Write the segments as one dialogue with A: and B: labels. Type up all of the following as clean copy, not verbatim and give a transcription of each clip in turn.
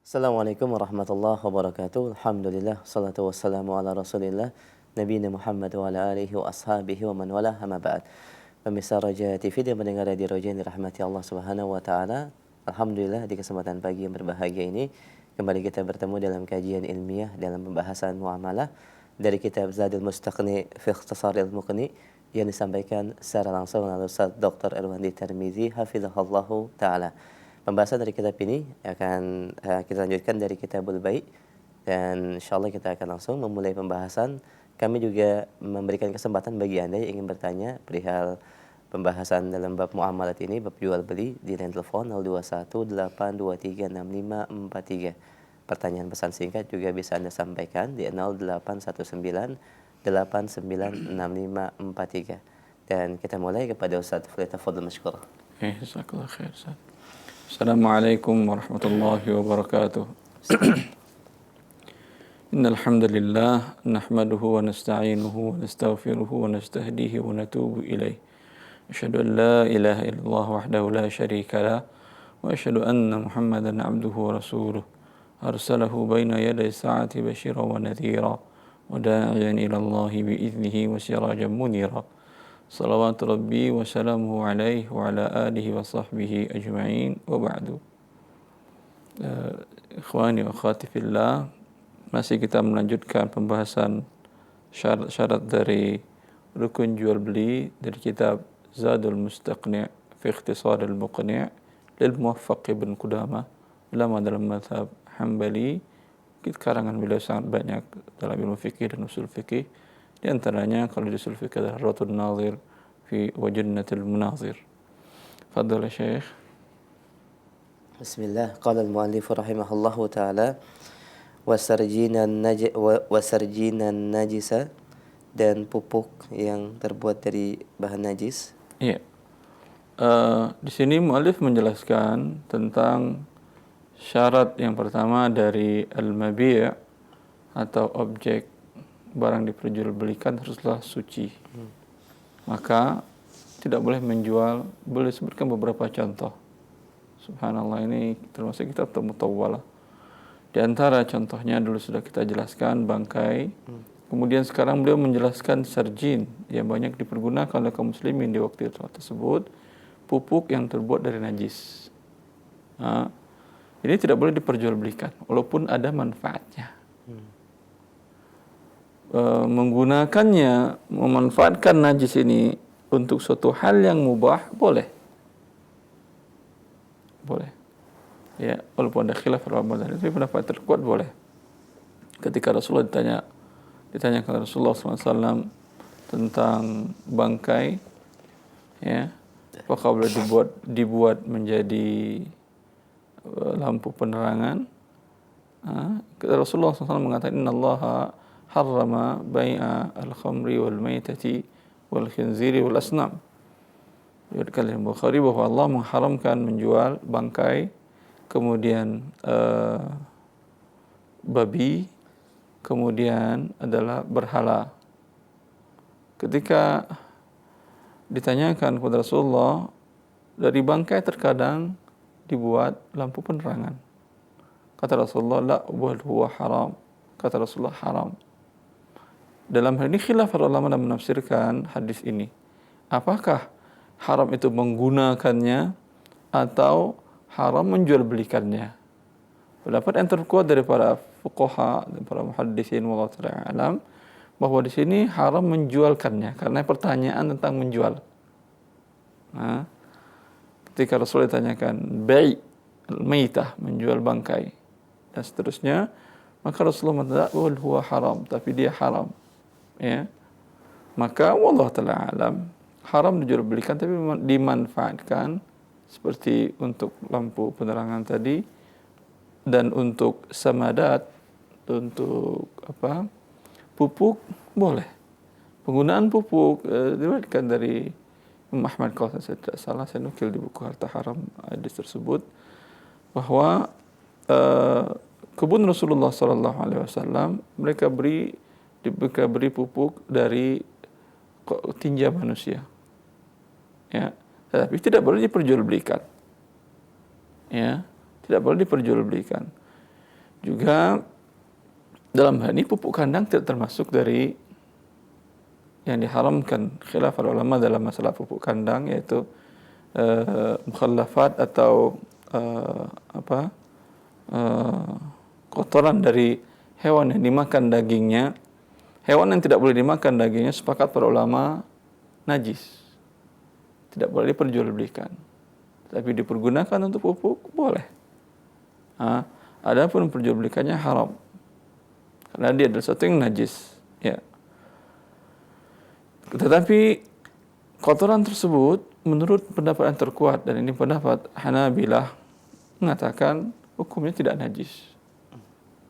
A: Assalamualaikum warahmatullahi wabarakatuh. Alhamdulillah, salatu wassalamu ala rasulillah, Nabi Muhammad wa ala alihi wa ashabihi wa man wala amma ba'd. Pemirsa Roja TV dan pendengar radio Roja yang dirahmati Allah Subhanahu wa taala. Alhamdulillah di kesempatan pagi yang berbahagia ini kembali kita bertemu dalam kajian ilmiah dalam pembahasan muamalah dari kitab Zadul Mustaqni fi Ikhtisaril Muqni yang disampaikan secara langsung oleh Ustaz Dr. Irwandi Tirmizi hafizahullahu taala. Pembahasan dari kitab ini akan kita lanjutkan dari Kitabul Bai' dan insyaallah kita akan langsung memulai pembahasan. Kami juga memberikan kesempatan bagi Anda yang ingin bertanya perihal pembahasan dalam bab muamalat ini, bab jual beli, di line telepon 0218236543. Pertanyaan pesan singkat juga bisa Anda sampaikan di 0819896543. Dan kita mulai kepada Ustaz Fadhil Mashkur.
B: Jazakallah khair. Assalamualaikum warahmatullahi wabarakatuh. Innal hamdalillah nahmaduhu wa nasta'inuhu wa nastaghfiruhu wa nastahdihi wa natubu ilaih. Asyhadu an la ilaha illallah wahdahu la syarika lah wa asyhadu anna Muhammadan abduhu wa rasuluh. Arsalahu baina yaday sa'ati basyiran wa nadhira wa da'iyan ila Allah bi idnihi wa sirajan munira. Salawatu Rabbi wa salamuhu alaihi wa ala alihi wa sahbihi ajma'in wa ba'du. Ikhwani wa akhwati fillah, masih kita melanjutkan pembahasan syarat-syarat dari rukun jual beli dari kitab Zadul Mustaqni' fi Ikhtisaril Muqni' lil Muwaffaq ibn Qudamah, ulama dalam mazhab Hambali. Karangan beliau sangat banyak dalam ilmu fikih dan usul fikih. Di antaranya kalau di usul fikih adalah Ratul Nazir fi wa Jannatul Munazir. Fadhal ya Syekh.
A: Bismillah, qala al-muallif rahimahullahu taala wasarjina najisa, dan pupuk yang terbuat dari bahan najis.
B: Iya. Di sini muallif menjelaskan tentang syarat yang pertama dari al-mabi' atau objek barang diperjualbelikan haruslah suci. Maka tidak boleh menjual. Boleh sebutkan beberapa contoh. Subhanallah, ini termasuk kitab Mutawwalah. Di antara contohnya dulu sudah kita jelaskan bangkai. Kemudian sekarang beliau menjelaskan sarjin yang banyak dipergunakan oleh kaum muslimin di waktu tersebut, pupuk yang terbuat dari najis. Ini tidak boleh diperjualbelikan walaupun ada manfaatnya. Menggunakannya, memanfaatkan najis ini untuk suatu hal yang mubah boleh, ya, walaupun ada khilaf ulama, tapi pendapat terkuat boleh. Ketika Rasulullah ditanyakan Rasulullah SAW tentang bangkai, ya, apakah boleh dibuat menjadi lampu penerangan? Rasulullah SAW mengatakan, Innallaha harrama bai'a al-khamri wal maitati wal khinziri wal asnam. Diriwayatkan oleh Bukhari bahwa Allah mengharamkan menjual bangkai, kemudian babi, kemudian adalah berhala. Ketika ditanyakan kepada Rasulullah, dari bangkai terkadang dibuat lampu penerangan. Kata Rasulullah, la wal huwa haram. Kata Rasulullah, haram. Dalam hal ini khilaf para ulama dalam menafsirkan hadis ini. Apakah haram itu menggunakannya atau haram menjual belikannya? Pendapat yang terkuat dari para fuqaha dan para muhaddisin wallahu ta'ala alam bahwa di sini haram menjualkannya karena pertanyaan tentang menjual. Ketika Rasul ditanyakan bai' al-maitah, menjual bangkai dan seterusnya, maka Rasulullah mengatakan wal huwa haram, tapi dia haram. Ya, maka wallahu ta'ala alam, haram dijual belikan tapi dimanfaatkan seperti untuk lampu penerangan tadi dan untuk samadat, untuk pupuk boleh. Penggunaan pupuk diriwayatkan dari Imam Ahmad, kalau saya tidak salah, saya nukil di buku Harta Haram hadis tersebut bahwa kebun Rasulullah SAW mereka beri pupuk dari tinja manusia, ya, tapi tidak boleh diperjualbelikan, ya, tidak boleh diperjualbelikan. Juga dalam hal ini pupuk kandang tidak termasuk dari yang diharamkan. Khilaf para ulama dalam masalah pupuk kandang, yaitu mukhallafat atau apa kotoran dari hewan yang dimakan dagingnya. Hewan yang tidak boleh dimakan dagingnya sepakat para ulama najis, tidak boleh diperjualbelikan. Tapi dipergunakan untuk pupuk boleh. Adapun perjualbelikannya haram karena dia adalah sesuatu yang najis. Ya. Tetapi kotoran tersebut menurut pendapat yang terkuat, dan ini pendapat Hanabilah, mengatakan hukumnya tidak najis.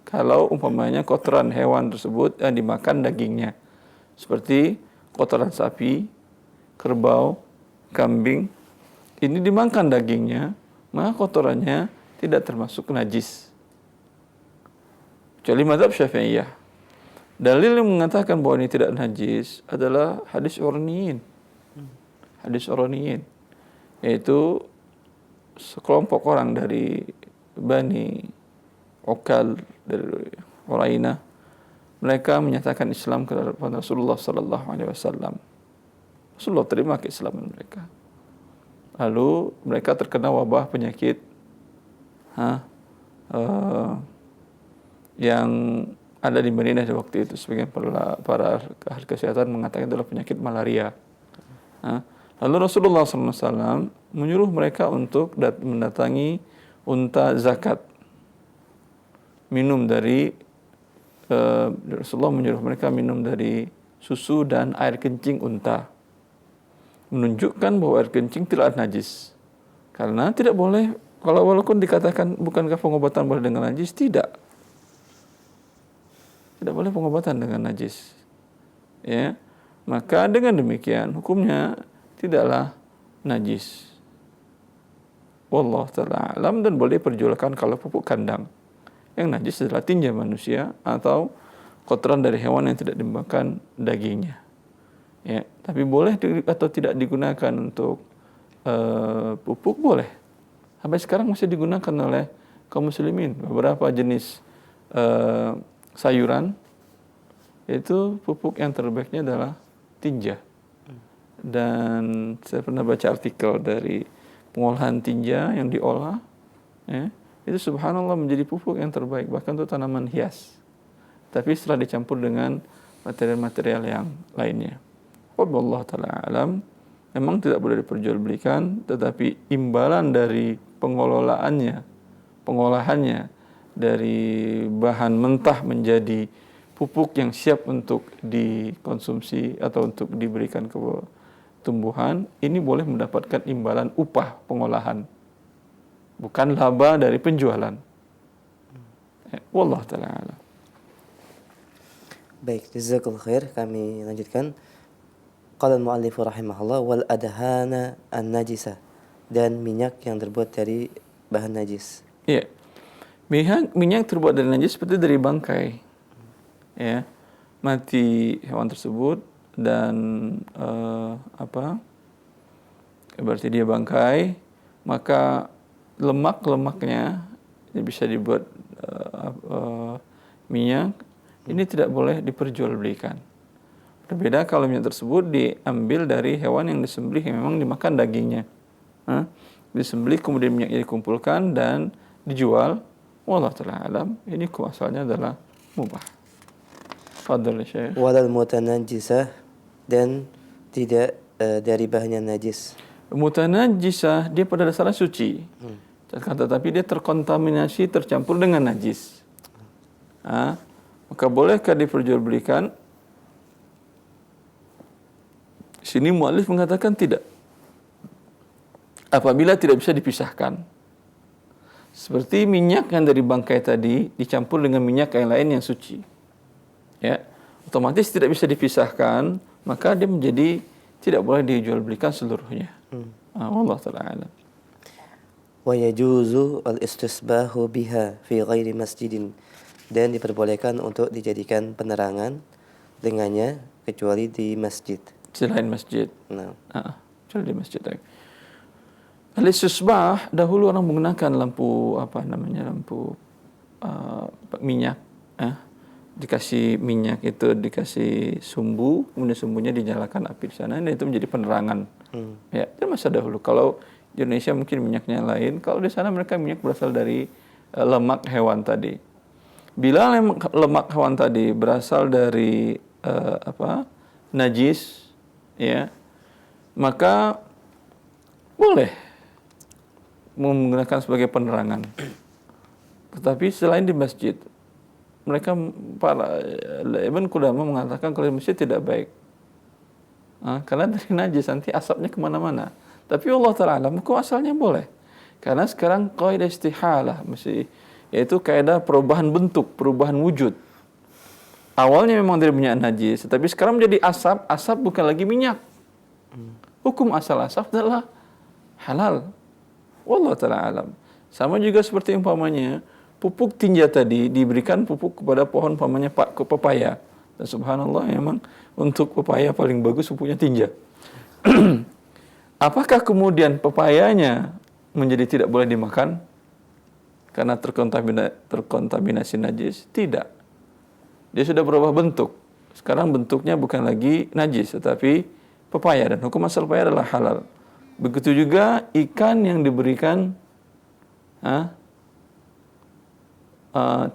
B: Kalau umpamanya kotoran hewan tersebut yang dimakan dagingnya, seperti kotoran sapi, kerbau, kambing, ini dimakan dagingnya, maka kotorannya tidak termasuk najis. Kecuali mazhab Syafi'iyah. Dalil yang mengatakan bahwa ini tidak najis adalah hadis Uraniyin. Hadis Uraniyin, yaitu sekelompok orang dari Bani Ukal dari Urainah. Mereka menyatakan Islam kepada Rasulullah sallallahu alaihi wasallam. Rasulullah terima keislaman mereka. Lalu mereka terkena wabah penyakit yang ada di Madinah pada waktu itu. Sebagian para ahli kesehatan mengatakan adalah penyakit malaria. Lalu Rasulullah SAW menyuruh mereka untuk mendatangi unta zakat. Rasulullah menyuruh mereka minum dari susu dan air kencing unta. Menunjukkan bahwa air kencing tidak najis. Karena tidak boleh, kalau walaupun dikatakan bukankah pengobatan boleh dengan najis? Tidak. Tidak boleh pengobatan dengan najis. Ya. Maka dengan demikian hukumnya tidaklah najis. Wallahu ta'ala alam, dan boleh perjualkan kalau pupuk kandang. Yang najis adalah tinja manusia atau kotoran dari hewan yang tidak dimakan dagingnya. Ya, tapi boleh atau tidak digunakan untuk pupuk boleh. Sampai sekarang masih digunakan oleh kaum muslimin. Beberapa jenis sayuran itu pupuk yang terbaiknya adalah tinja. Dan saya pernah baca artikel dari pengolahan tinja yang diolah, ya, itu subhanallah menjadi pupuk yang terbaik bahkan untuk tanaman hias. Tapi setelah dicampur dengan material-material yang lainnya. Wallahu ta'ala alam. Memang tidak boleh diperjualbelikan, tetapi imbalan dari pengolahannya dari bahan mentah menjadi pupuk yang siap untuk dikonsumsi atau untuk diberikan ke tumbuhan, ini boleh mendapatkan imbalan upah pengolahan, bukan laba dari penjualan. Wallahu ta'ala alam.
A: Baik, jazakallahu khair. Kami lanjutkan. Qala al-mu'allif rahimahullah wal adhana an-najisah, dan minyak yang terbuat dari bahan najis.
B: Iya. Minyak terbuat dari najis seperti dari bangkai. Ya. Mati hewan tersebut dan berarti dia bangkai, maka lemak-lemaknya bisa dibuat minyak. Ini tidak boleh diperjualbelikan. Berbeda kalau minyak tersebut diambil dari hewan yang disembelih yang memang dimakan dagingnya. Disembelih kemudian minyaknya dikumpulkan dan dijual. Wallahu ta'ala alam. Ini asalnya adalah mubah. Fadhal Syekh.
A: Walal mutanajjisah, dan tidak dari bahan yang najis.
B: Mutanajjisah dia pada dasarnya suci. Tetapi dia terkontaminasi, tercampur dengan najis. Maka bolehkah diperjualbelikan? Sini muallif mengatakan tidak. Apabila tidak bisa dipisahkan. Seperti minyak yang dari bangkai tadi dicampur dengan minyak yang lain yang suci. Ya, otomatis tidak bisa dipisahkan, maka dia menjadi tidak boleh dijualbelikan seluruhnya. Wallahu ta'ala alam.
A: Wa yajuzu al-istisbahu biha fi ghairi masjidin, dan diperbolehkan untuk dijadikan penerangan dengannya kecuali di masjid.
B: Selain masjid.
A: Nah.
B: Kecuali di masjid. Al-istisbah dahulu orang menggunakan lampu minyak, dikasih minyak itu dikasih sumbu, kemudian sumbunya dinyalakan api di sana, dan itu menjadi penerangan. Ya, itu masa dahulu. Kalau di Indonesia mungkin minyaknya lain, kalau di sana mereka minyak berasal dari lemak hewan tadi. Bila lemak hewan tadi berasal dari najis, ya, maka boleh menggunakan sebagai penerangan. Tetapi selain di masjid, mereka para Ibn Qudamah mengatakan kalau di masjid tidak baik. Karena dari najis nanti asapnya kemana-mana. Tapi Allah Ta'ala alam, hukum asalnya boleh. Karena sekarang kaidah istihalah, yaitu kaidah perubahan bentuk, perubahan wujud. Awalnya memang dari minyak najis, tapi sekarang menjadi asap. Asap bukan lagi minyak. Hukum asal asap adalah halal. Wallahu ta'ala alam. Sama juga seperti umpamanya pupuk tinja tadi diberikan pupuk kepada pohon umpamanya pepaya. Dan subhanallah memang untuk pepaya paling bagus pupuknya tinja. Apakah kemudian pepayanya menjadi tidak boleh dimakan karena terkontaminasi najis? Tidak. Dia sudah berubah bentuk. Sekarang bentuknya bukan lagi najis tetapi pepaya, dan hukum asal pepaya adalah halal. Begitu juga ikan yang diberikan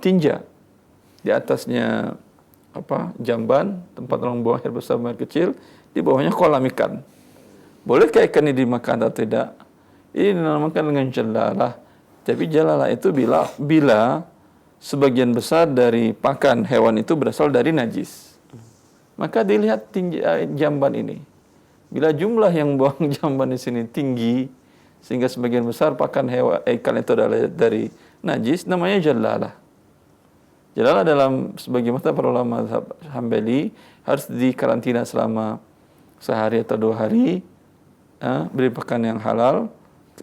B: tinja, di atasnya jamban, tempat orang buang air besar air kecil, di bawahnya kolam ikan. Bolehkah ikan ini dimakan atau tidak? Ini dinamakan dengan jalalah. Tapi jalalah itu bila sebagian besar dari pakan hewan itu berasal dari najis. Maka dilihat jamban ini. Bila jumlah yang buang jamban di sini tinggi, sehingga sebagian besar pakan ikan itu adalah dari najis, namanya jalalah. Jalalah dalam sebagian mata para ulama Hambali harus dikarantina selama sehari atau 2 hari, beri pakan yang halal.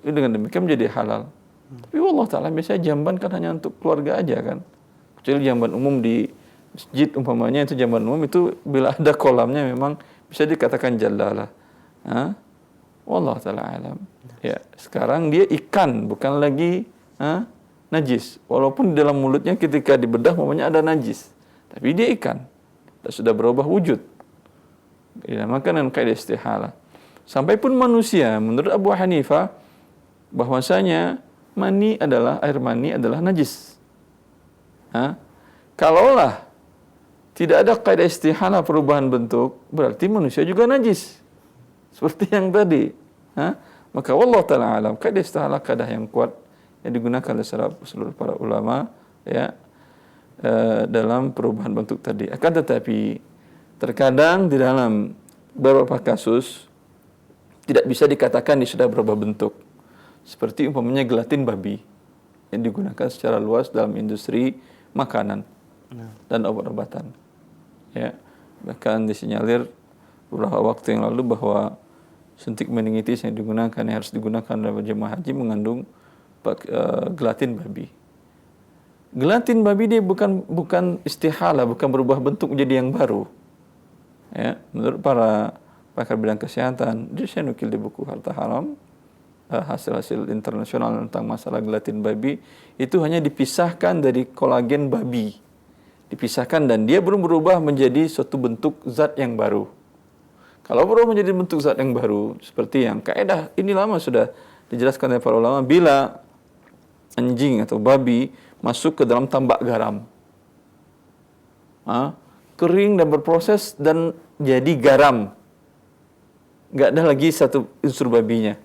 B: Dengan demikian menjadi halal. Tapi Allah Ta'ala biasanya jamban kan hanya untuk keluarga aja kan. Kecuali jamban umum di masjid umpamanya, itu jamban umum itu bila ada kolamnya memang bisa dikatakan jalalah. Wallahu ta'ala alam. Ya, sekarang dia ikan, bukan lagi najis. Walaupun di dalam mulutnya ketika dibedah namanya ada najis, tapi dia ikan. Dan sudah berubah wujud. Dinamakan dengan kaidah istihalah. Sampai pun manusia, menurut Abu Hanifah, bahwasanya air mani adalah najis. Kalaulah tidak ada kaidah istihalah perubahan bentuk, berarti manusia juga najis. Seperti yang tadi. Maka wallahu ta'ala alam, kaidah istihalah kaidah yang kuat yang digunakan oleh seluruh para ulama, ya, dalam perubahan bentuk tadi. Akan tetapi terkadang di dalam beberapa kasus tidak bisa dikatakan dia sudah berubah bentuk. Seperti umpamanya gelatin babi yang digunakan secara luas dalam industri makanan dan obat-obatan. Ya, bahkan disinyalir beberapa waktu yang lalu bahwa suntik meningitis yang harus digunakan oleh jemaah haji mengandung gelatin babi. Gelatin babi dia bukan istihalah, bukan berubah bentuk menjadi yang baru. Ya, menurut para pakar bidang kesehatan, saya nukil di buku Harta Haram, hasil-hasil internasional tentang masalah gelatin babi, itu hanya dipisahkan dari kolagen babi. Dipisahkan dan dia belum berubah menjadi suatu bentuk zat yang baru. Kalau berubah menjadi bentuk zat yang baru, seperti yang kaidah ini lama sudah dijelaskan oleh para ulama, bila anjing atau babi masuk ke dalam tambak garam, kering dan berproses dan jadi garam, nggak ada lagi satu unsur babinya.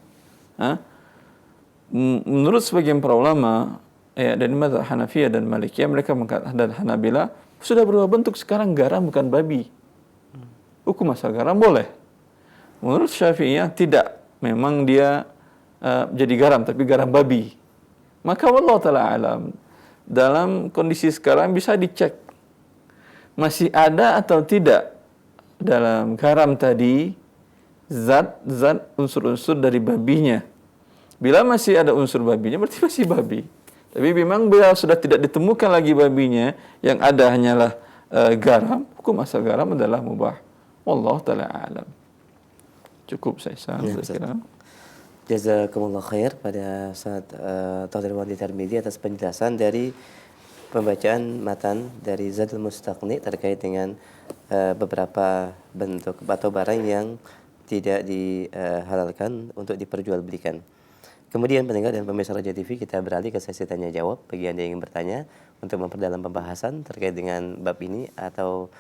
B: Menurut sebagian para ulama, dari mazhab Hanafiyah dan Malikiyah, mereka mengatakan, dan Hanabila, sudah berubah bentuk, sekarang garam bukan babi. Hukum asal garam boleh. Menurut Syafi'iyah tidak, memang dia jadi garam tapi garam babi. Maka wallahu ta'ala alam, dalam kondisi sekarang bisa dicek masih ada atau tidak dalam garam tadi zat-zat unsur-unsur dari babinya. Bila masih ada unsur babinya berarti masih babi. Tapi memang bila sudah tidak ditemukan lagi babinya, yang ada hanyalah garam, hukum asal garam adalah mubah. Wallahu ta'ala alam. Cukup saya kira.
A: Jazakumullah khair pada saat Dr. Wandi Tarmidi atas penjelasan dari pembacaan matan dari Zadul Mustaqni terkait dengan beberapa bentuk atau barang yang tidak dihalalkan untuk diperjualbelikan. Kemudian pendengar dan pemirsa Raja TV, kita beralih ke sesi tanya jawab bagi Anda yang ingin bertanya untuk memperdalam pembahasan terkait dengan bab ini atau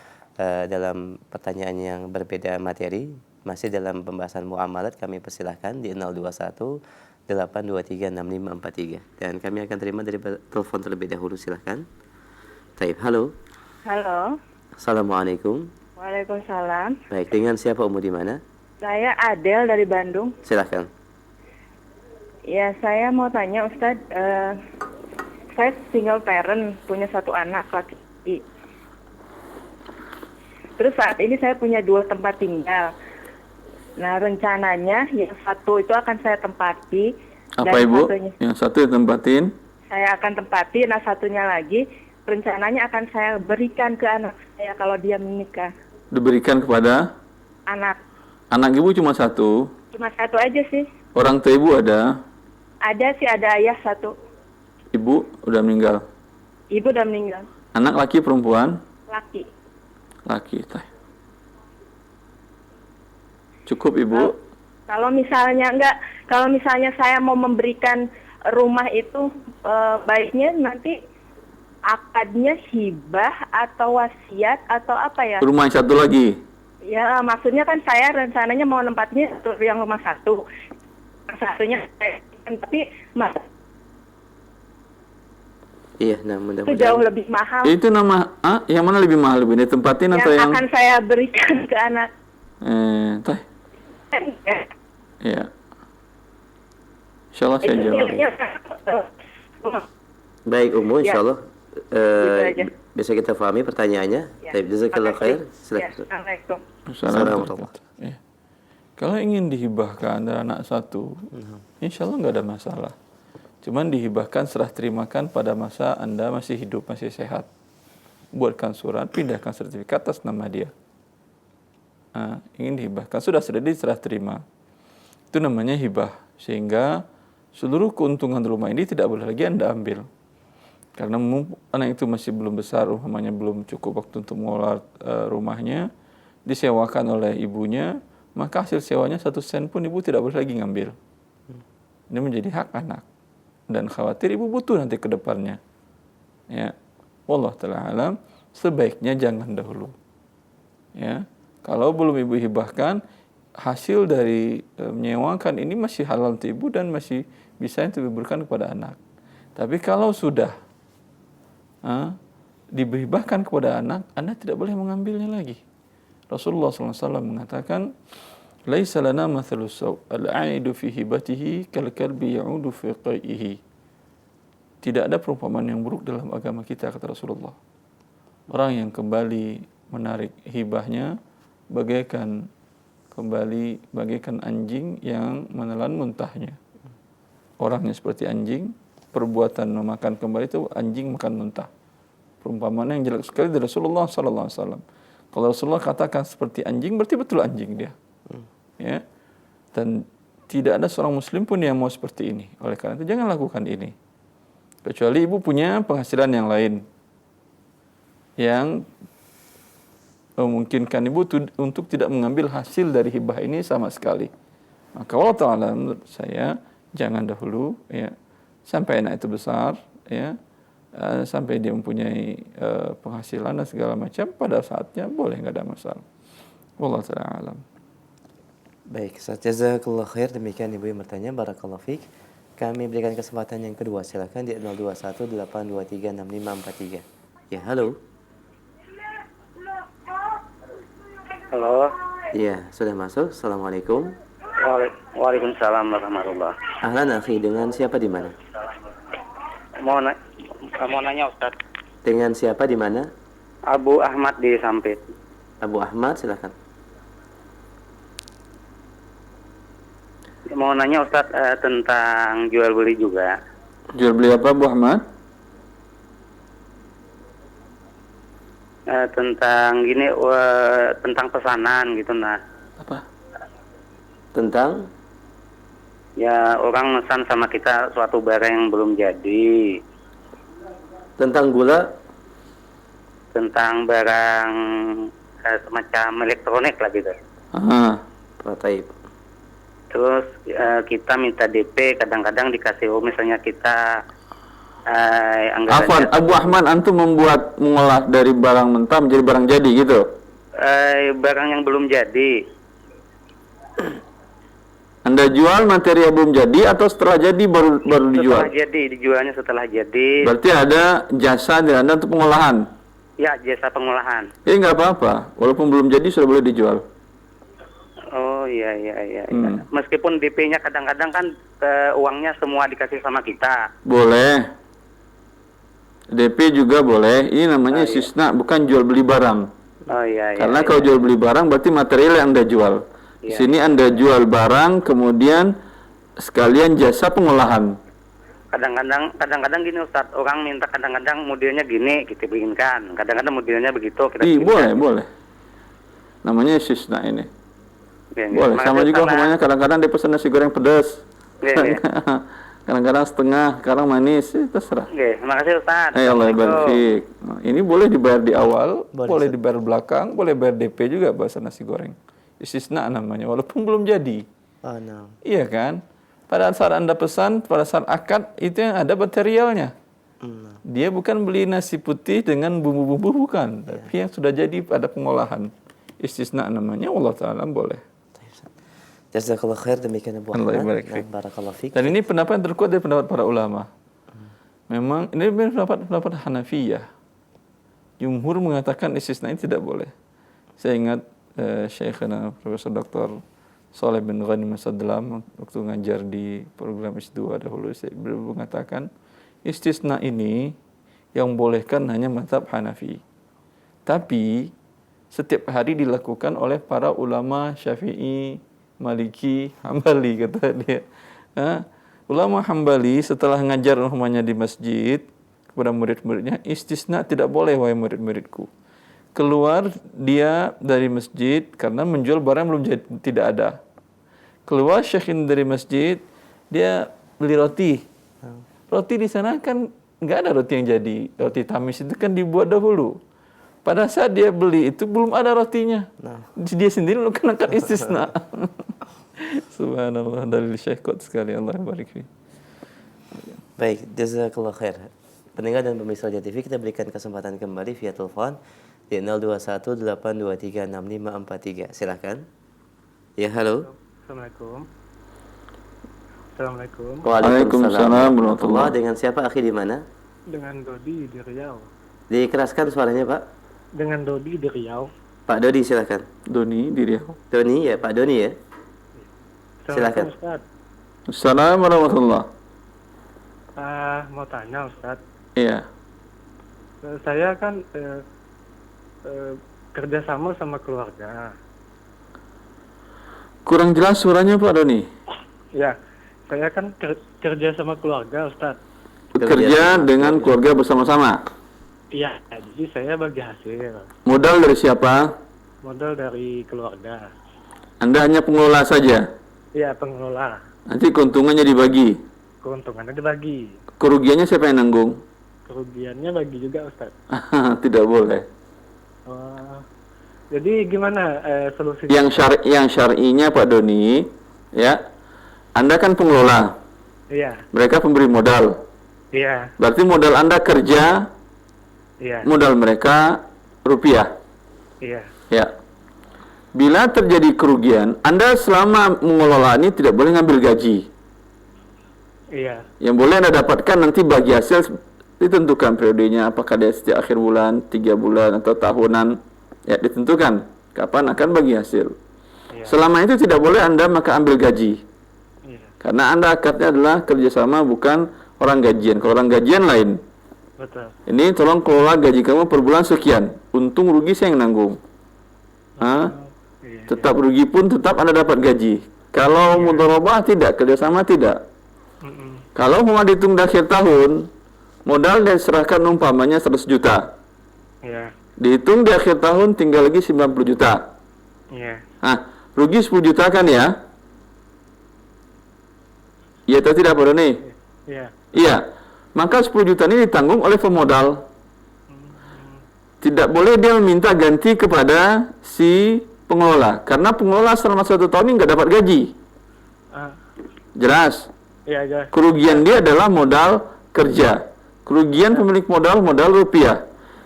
A: dalam pertanyaan yang berbeda materi, masih dalam pembahasan muamalat, kami persilahkan di 021 823 6543 dan kami akan terima dari telepon terlebih dahulu, silahkan. Taib, halo.
C: Halo.
A: Assalamualaikum.
C: Waalaikumsalam.
A: Baik, dengan siapa, umur di mana?
C: Saya Adel dari Bandung.
A: Silahkan.
C: Ya, saya mau tanya Ustadz, saya single parent, punya 1 anak laki-laki. Terus saat ini saya punya 2 tempat tinggal. Nah, rencananya yang 1 itu akan saya tempati.
B: Apa
C: dan
B: Ibu?
C: Satunya,
B: Yang 1 ditempatin?
C: saya akan tempati, nah satunya lagi rencananya akan saya berikan ke anak saya kalau dia menikah.
B: Diberikan kepada?
C: Anak.
B: Anak Ibu cuma 1?
C: Cuma 1 aja sih.
B: Orang tua Ibu ada?
C: Ada sih, ada ayah 1.
B: Ibu udah meninggal?
C: Ibu udah meninggal.
B: Anak laki perempuan?
C: Laki.
B: Laki. Cukup Ibu?
C: Kalau misalnya saya mau memberikan rumah itu, baiknya nanti akadnya hibah atau wasiat atau apa ya?
B: Rumah yang 1 lagi?
C: Ya, maksudnya kan saya rencananya mau nempatnya yang rumah 1. Satunya tapi
A: Iya, nah
C: itu
A: mudah-mudahan
C: jauh lebih mahal.
B: Itu nama yang mana lebih mahal Ibu? Ditempatin atau yang
C: akan saya berikan ke anak.
B: Ya. Insyaallah saya jawab.
A: Baik, Ummu, insyaallah
C: Gitu aja.
A: bisa kita pahami pertanyaannya.
C: Ya.
A: Baik, jazakallah khair.
C: Ya,
A: Silakan.
C: Assalamualaikum.
B: Assalamualaikum. Ya. Kalau ingin dihibahkan dari anak 1, insyaallah nggak ada masalah. Cuman dihibahkan, serah terimakan pada masa Anda masih hidup, masih sehat. Buatkan surat, pindahkan sertifikat atas nama dia. Ingin dihibahkan, sudah diserah terima. Itu namanya hibah. Sehingga seluruh keuntungan rumah ini tidak boleh lagi Anda ambil. Karena anak itu masih belum besar, umpamanya belum cukup waktu untuk mengelola rumahnya, disewakan oleh ibunya, maka hasil sewanya 1 sen pun ibu tidak boleh lagi ngambil. Ini menjadi hak anak. Dan khawatir ibu butuh nanti ke depannya. Ya. Wallah ta'ala alam, sebaiknya jangan dahulu. Ya. Kalau belum ibu hibahkan, hasil dari menyewakan ini masih halal untuk ibu dan masih bisa untuk diberikan kepada anak. Tapi kalau sudah dibahkan kepada anak, anda tidak boleh mengambilnya lagi. Rasulullah SAW mengatakan, "Laisa lana mathalu saw, al-'aidu fi hibatihi kal kalbi ya'udu fi qai'ihi." Tidak ada perumpamaan yang buruk dalam agama kita, kata Rasulullah. Orang yang kembali menarik hibahnya bagaikan anjing yang menelan muntahnya. Orangnya seperti anjing, perbuatan memakan kembali itu anjing makan muntah. Perumpamaan yang jelek sekali dari Rasulullah SAW. Kalau Rasulullah katakan seperti anjing, berarti betul anjing dia. Ya. Dan tidak ada seorang muslim pun yang mau seperti ini. Oleh karena itu jangan lakukan ini. Kecuali ibu punya penghasilan yang lain yang memungkinkan ibu untuk tidak mengambil hasil dari hibah ini sama sekali. Maka Allah Ta'ala menurut saya jangan dahulu, ya, sampai anak itu besar, ya, sampai dia mempunyai penghasilan dan segala macam, pada saatnya boleh, nggak ada masalah. Wallahu ta'ala alam.
A: Baik, jazakallah khair. Demikian ibu yang bertanya, barakallahu fiik. Kami berikan kesempatan yang kedua, silakan di 021 823 6543. Ya, halo.
D: Halo.
A: Iya, sudah masuk. Assalamualaikum.
D: Waalaikumsalam warahmatullahi.
A: Ahlan akhi, dengan siapa di mana?
D: Mau nanya Ustaz.
A: Dengan siapa di mana?
D: Abu Ahmad di Sampit.
A: Abu Ahmad, silakan.
D: Mau nanya Ustaz tentang jual beli juga.
B: Jual beli apa Bu Ahmad?
D: Tentang gini, tentang pesanan gitu nah.
A: Apa? Tentang?
D: Ya, orang mesan sama kita suatu barang yang belum jadi.
A: Tentang gula?
D: tentang barang semacam elektronik lah gitu.
A: Taib.
D: Terus kita minta DP, kadang-kadang dikasih misalnya kita
B: Afwan, Abu Ahmad, antum mengolah dari barang mentah menjadi barang jadi gitu?
D: Barang yang belum jadi.
B: Anda jual materi yang belum jadi atau setelah jadi baru dijual?
D: Setelah jadi, dijualnya setelah jadi.
B: Berarti ada jasa dari Anda untuk pengolahan?
D: Ya, jasa pengolahan.
B: Nggak apa-apa, walaupun belum jadi sudah boleh dijual.
D: Oh iya. Meskipun DP-nya kadang-kadang kan uangnya semua dikasih sama kita.
B: Boleh. DP juga boleh. Ini namanya istisna, bukan jual beli barang.
D: Oh iya.
B: Karena kalau jual beli barang berarti material yang Anda jual. Di sini Anda jual barang, kemudian sekalian jasa pengolahan.
D: Kadang-kadang gini Ustaz, orang minta kadang-kadang modelnya gini kita bikinkan, kadang-kadang modelnya begitu kita
B: boleh. Namanya istisna ini.
D: Ya,
B: boleh. Sama juga namanya kadang-kadang dia pesan nasi goreng pedas. Kadang-kadang setengah, kadang manis, terserah.
D: Terima kasih Ustaz.
B: Allah barik fiik. Ini boleh dibayar di awal, boleh dibayar belakang, boleh bayar DP juga bahasa nasi goreng. Istisna namanya, walaupun belum jadi. Iya kan? Pada saat Anda pesan, pada saat akad, itu yang ada materialnya. Dia bukan beli nasi putih dengan bumbu-bumbu, bukan. Tapi yang sudah jadi pada pengolahan. Istisna namanya, Allah Ta'ala boleh.
A: Jazakallah khair, demikian Abu Ahmad.
B: Barakallahu fiik. Dan ini pendapat yang terkuat dari pendapat para ulama. Memang, ini pendapat Hanafiyah. Jumhur mengatakan istisna ini tidak boleh. Saya ingat Syekhana Profesor Dr. Saleh bin Ghanim Sadlam waktu ngajar di program S2 dahulu, beliau mengatakan istisna ini yang bolehkan hanya mazhab Hanafi. Tapi setiap hari dilakukan oleh para ulama Syafi'i, Maliki, Hambali, kata dia. Ulama Hambali setelah ngajar umpamanya di masjid kepada murid-muridnya, istisna tidak boleh wahai murid-muridku. Keluar dia dari masjid karena menjual barang yang belum tidak ada. Keluar syekh dari masjid, dia beli roti. Roti di sana kan nggak ada roti yang jadi. Roti tamis itu kan dibuat dahulu. Pada saat dia beli itu belum ada rotinya. Dia sendiri melakukan istisna. Subhanallah, dalil syekh kuat sekali. Allah barik fiik.
A: Baik, jazakallah khair. Pendengar dan pemirsa Raja TV, kita berikan kesempatan kembali via telepon di 0218236543. Silakan. Ya, halo.
E: Assalamualaikum.
A: Waalaikumsalam warahmatullahi. Dengan siapa, akhi, di mana?
E: Dengan Dodi di Riau.
A: Dikeraskan suaranya, Pak.
E: Dengan Dodi di Riau.
A: Pak Dodi, silakan.
B: Doni di Riau.
A: Doni ya, Pak Doni ya. Silakan.
E: Ustaz.
B: Assalamualaikum warahmatullahi.
E: Mau tanya Ustaz.
B: Iya.
E: Saya kan kerjasama sama keluarga.
B: Kurang jelas suaranya Pak Doni.
E: Ya, saya kan kerja sama keluarga Ustaz.
B: Bekerja dengan keluarga bersama-sama.
E: Iya, jadi saya bagi hasil.
B: Modal dari siapa?
E: Modal dari keluarga.
B: Anda hanya pengelola saja?
E: Iya, pengelola.
B: Nanti keuntungannya dibagi?
E: Keuntungannya dibagi.
B: Kerugiannya siapa yang nanggung?
E: Kerugiannya bagi juga Ustaz.
B: Tidak boleh.
E: Jadi gimana solusinya?
B: Yang syar'inya Pak Doni, ya, Anda kan pengelola.
E: Iya.
B: Mereka pemberi modal.
E: Iya.
B: Berarti modal Anda kerja.
E: Iya.
B: Modal mereka rupiah.
E: Iya.
B: Ya. Bila terjadi kerugian, Anda selama mengelola ini tidak boleh ngambil gaji.
E: Iya.
B: Yang boleh Anda dapatkan nanti bagi hasil ditentukan periodenya, apakah dia setiap akhir bulan, 3 bulan atau tahunan, ya ditentukan kapan akan bagi hasil.
E: Iya.
B: Selama itu tidak boleh Anda maka ambil gaji.
E: Iya.
B: Karena Anda akadnya adalah kerjasama, bukan orang gajian. Kalau orang gajian lain.
E: Betul.
B: Ini tolong kelola gaji kamu per bulan sekian. Untung rugi saya yang nanggung.
E: Iya.
B: Tetap rugi pun tetap Anda dapat gaji. Kalau mudharabah tidak, kerjasama tidak. Kalau mau dihitung di akhir tahun, modal yang diserahkan umpamanya 100 juta.
E: Iya.
B: Dihitung di akhir tahun tinggal lagi 90 juta.
E: Iya.
B: Rugi 10 juta kan ya? Iya atau tidak Pak Doni?
E: Iya.
B: Iya. maka 10 juta ini ditanggung oleh pemodal. Tidak boleh dia meminta ganti kepada si pengelola, karena pengelola selama 1 tahun ini nggak dapat gaji. Jelas?
E: Iya, jelas.
B: Kerugian dia adalah modal kerja. Kerugian pemilik modal rupiah.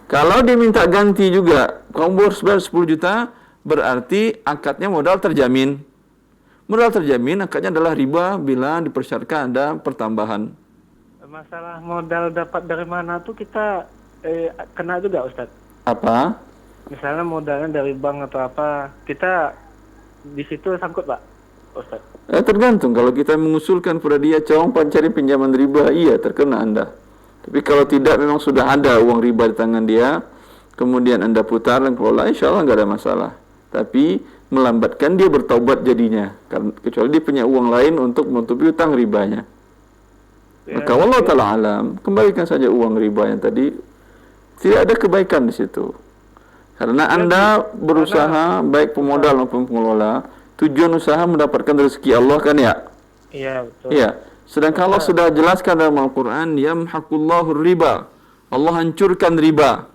B: Kalau dia minta ganti juga, kamu harus bayar 10 juta, berarti akadnya modal terjamin. Modal terjamin akadnya adalah riba bila dipersyaratkan ada pertambahan.
E: Masalah modal dapat dari mana tuh kita kena juga, Ustadz.
B: Apa?
E: Misalnya modalnya dari bank atau apa, kita di situ sangkut, Pak, Ustadz.
B: Tergantung. Kalau kita mengusulkan pada dia, cawang pencari pinjaman riba, iya terkena Anda. Tapi kalau tidak, memang sudah ada uang riba di tangan dia, kemudian Anda putar dan kelola, insya Allah nggak ada masalah. Tapi melambatkan dia bertaubat jadinya, kecuali dia punya uang lain untuk menutupi utang ribanya. Maka wallahu ta'ala alam, kembalikan saja uang riba yang tadi. Tidak ada kebaikan di situ. Karena Anda berusaha, baik pemodal maupun pengelola, tujuan usaha mendapatkan rezeki Allah kan ya?
E: Iya, betul.
B: Iya. Sedangkan Allah sudah jelaskan dalam Al-Quran, yamhaqullahu riba. Allah hancurkan riba.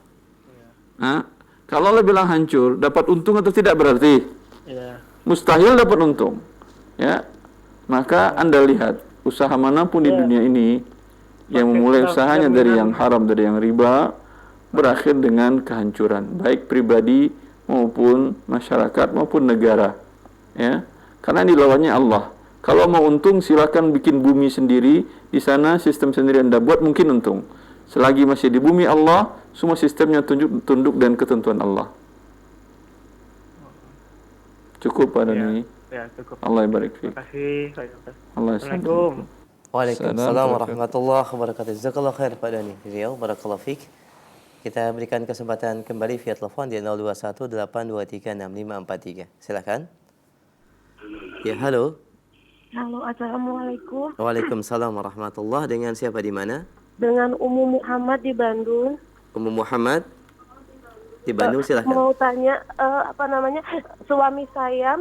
B: Kalau Allah bilang hancur, dapat untung atau tidak berarti?
E: Iya.
B: Mustahil dapat untung. Ya. Maka Anda lihat, usaha manapun di dunia ini yang memulai usahanya dari yang haram, dari yang riba, berakhir dengan kehancuran, baik pribadi maupun masyarakat maupun negara. Ya, karena ini lawannya Allah. Kalau mau untung silakan bikin bumi sendiri, di sana sistem sendiri Anda buat mungkin untung. Selagi masih di bumi Allah, semua sistemnya tunduk dan ketentuan Allah. Cukup Pak Dani.
E: Ya, cukup.
B: Allah barik fiik.
E: Terima kasih.
B: Allah
E: Assalamualaikum.
A: Waalaikumsalam warahmatullahi wabarakatuh. Jazakallah khair Pak Dani Riau, barakallahu fiik. Kita berikan kesempatan kembali via telepon di 0218236543. Silakan. Ya, halo.
F: Halo, assalamualaikum.
A: Waalaikumsalam warahmatullahi. Dengan siapa di mana?
F: Dengan Ummu Muhammad di Bandung.
A: Ummu Muhammad di Bandung, silakan.
F: Mau tanya, suami saya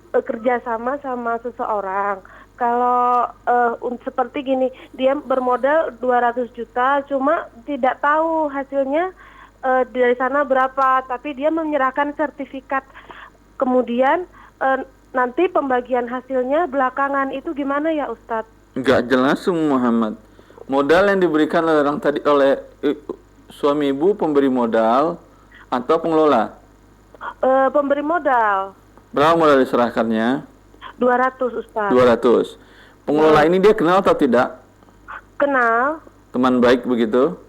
F: kerjasama sama seseorang. Kalau seperti gini, dia bermodal 200 juta, cuma tidak tahu hasilnya dari sana berapa, tapi dia menyerahkan sertifikat. Kemudian nanti pembagian hasilnya belakangan, itu gimana ya Ustadz?
B: Enggak jelas Muhammad. Modal yang diberikan oleh orang tadi, oleh suami ibu pemberi modal atau pengelola?
F: Pemberi modal.
B: Berapa modal diserahkannya?
F: 200 Ustaz.
B: 200. Pengelola ini dia kenal atau tidak?
F: Kenal.
B: Teman baik begitu?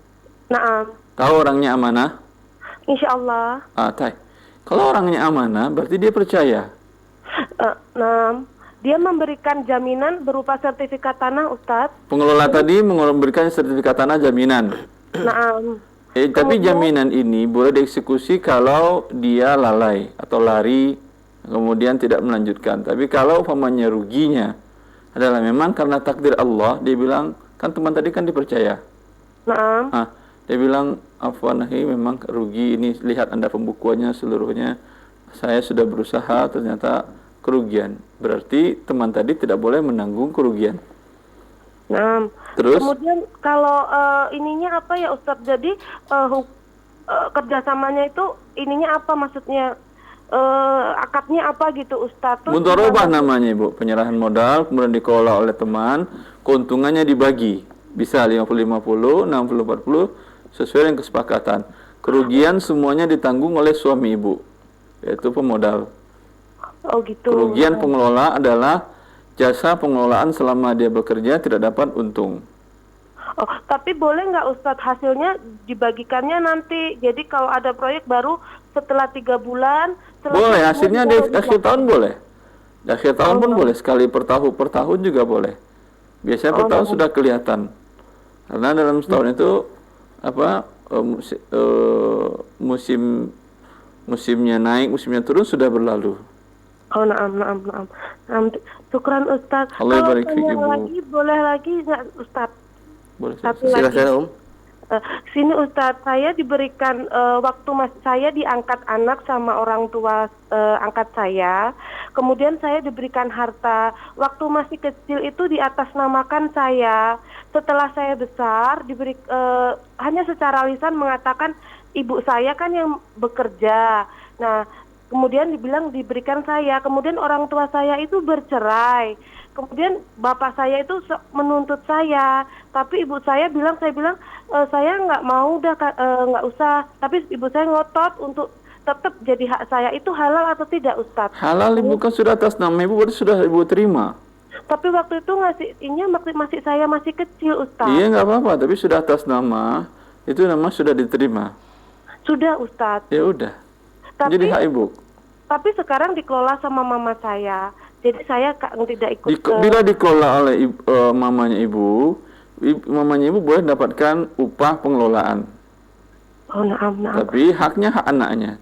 F: Naam.
B: Tahu orangnya amanah?
F: Insya Allah.
B: Kalau orangnya amanah berarti dia percaya.
F: Naam. Dia memberikan jaminan berupa sertifikat tanah Ustaz.
B: Pengelola tadi memberikan sertifikat tanah jaminan.
F: Naam.
B: Tapi jaminan ini boleh dieksekusi kalau dia lalai atau lari, kemudian tidak melanjutkan. Tapi kalau umpamanya ruginya adalah memang karena takdir Allah, dia bilang, kan teman tadi kan dipercaya.
F: Naam.
B: Dia bilang, afwanahi memang rugi ini, lihat Anda pembukuannya seluruhnya, saya sudah berusaha ternyata kerugian. Berarti teman tadi tidak boleh menanggung kerugian.
F: Naam.
B: Terus?
F: Kemudian kalau ininya apa ya Ustaz? Jadi kerjasamanya itu ininya apa maksudnya? Akadnya apa gitu Ustaz?
B: Mudharabah namanya Ibu, penyerahan modal kemudian dikelola oleh teman, keuntungannya dibagi, bisa 50-50, 60-40 sesuai dengan kesepakatan. Kerugian semuanya ditanggung oleh suami ibu, yaitu pemodal.
F: Oh gitu.
B: Kerugian pengelola adalah jasa pengelolaan selama dia bekerja tidak dapat untung.
F: Oh, tapi boleh nggak Ustadz hasilnya dibagikannya nanti? Jadi kalau ada proyek baru setelah 3 bulan.
B: Boleh, hasilnya di akhir tahun boleh. Di akhir tahun pun boleh, sekali per tahun juga boleh. Biasanya per tahun sudah kelihatan. Karena dalam setahun itu musimnya naik, musimnya turun sudah berlalu.
F: Oh, naam. Syukran Ustadz.
B: Allah
F: Kalau
B: barik fiik, Ibu.
F: lagi boleh lagi nggak Ustadz?
B: Boleh.
A: Silakan
F: Sini Ustadz, saya diberikan waktu saya diangkat anak sama orang tua angkat saya. Kemudian saya diberikan harta. Waktu masih kecil itu diatasnamakan saya. Setelah saya besar hanya secara lisan mengatakan ibu saya kan yang bekerja. Nah, kemudian diberikan saya. Kemudian orang tua saya itu bercerai. Kemudian bapak saya itu menuntut saya, tapi ibu saya bilang, saya nggak mau, nggak usah. Tapi ibu saya ngotot untuk tetap jadi hak saya. Itu halal atau tidak, Ustadz?
B: Halal ibu kan sudah atas nama ibu, berarti sudah ibu terima.
F: Tapi waktu itu saya masih kecil, Ustadz.
B: Iya nggak apa-apa, tapi sudah atas nama, itu nama sudah diterima.
F: Sudah, Ustadz.
B: Ya udah.
F: Tapi,
B: Jadi hak ibu.
F: Tapi sekarang dikelola sama mama saya. Jadi saya tidak ikut.
B: Bila dikelola oleh mamanya ibu boleh dapatkan upah pengelolaan.
F: Oh, naam.
B: Tapi haknya hak anaknya.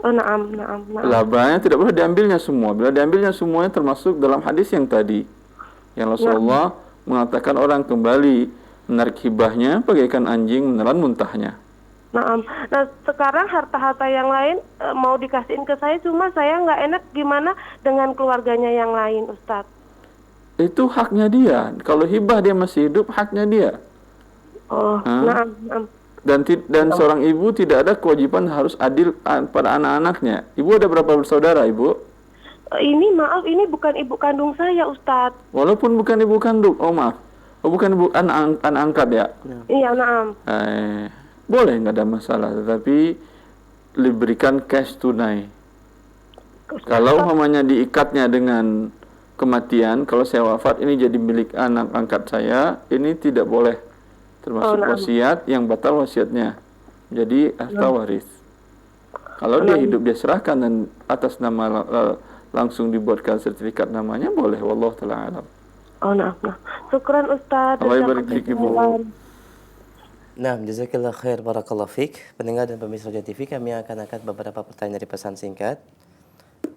F: Oh, naam.
B: Labanya tidak boleh diambilnya semua. Bila diambilnya semuanya termasuk dalam hadis yang tadi. Yang Rasulullah mengatakan orang kembali menarik hibahnya bagaikan anjing menelan muntahnya.
F: Nah, sekarang harta-harta yang lain mau dikasihin ke saya, cuma saya nggak enak gimana dengan keluarganya yang lain, Ustadz.
B: Itu haknya dia. Kalau hibah dia masih hidup, haknya dia.
F: Oh, naam.
B: Dan seorang ibu tidak ada kewajiban harus adil pada anak-anaknya. Ibu ada berapa bersaudara, Ibu?
F: Ini bukan ibu kandung saya, Ustadz.
B: Walaupun bukan ibu kandung, maaf. Bukan ibu anak angkat ya?
F: Iya, naam.
B: Boleh, nggak ada masalah, tetapi diberikan cash tunai. Kalau umpamanya diikatnya dengan kematian, kalau saya wafat ini jadi milik anak angkat saya, ini tidak boleh termasuk wasiat yang batal wasiatnya. Jadi harta waris. Kalau dia hidup dia serahkan dan atas nama langsung dibuatkan sertifikat namanya, boleh. Wallahu ta'ala alam.
F: Oh, nah. Syukran, Ustaz.
B: Allah barik fik, Ibu.
A: Nah, jazakillah khair, barakallahu fik. Pendengar dan pemirsa Roja TV, kami akan angkat beberapa pertanyaan dari pesan singkat.